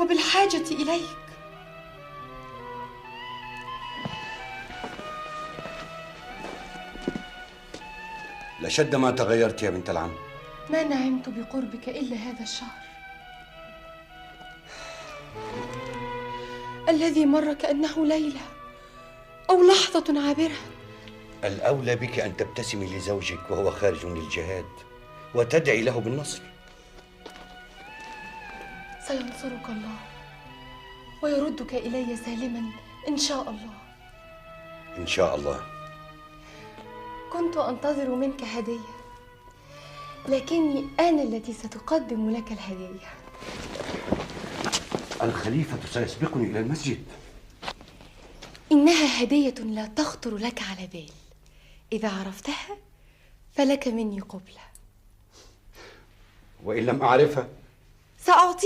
وبالحاجة إليك. لشد ما تغيرت يا بنت العم. ما نعمت بقربك إلا هذا الشهر الذي مر كأنه ليلة أو لحظة عابرة. الأولى بك أن تبتسمي لزوجك وهو خارج للجهاد وتدعي له بالنصر. سينصرك الله ويردك إلي سالما إن شاء الله. إن شاء الله. كنت أنتظر منك هدية، لكني أنا التي ستقدم لك الهدية. الخليفة سيسبقني إلى المسجد. إنها هدية لا تخطر لك على بال، إذا عرفتها فلك مني قبلة، وإن لم أعرفها سأعطيك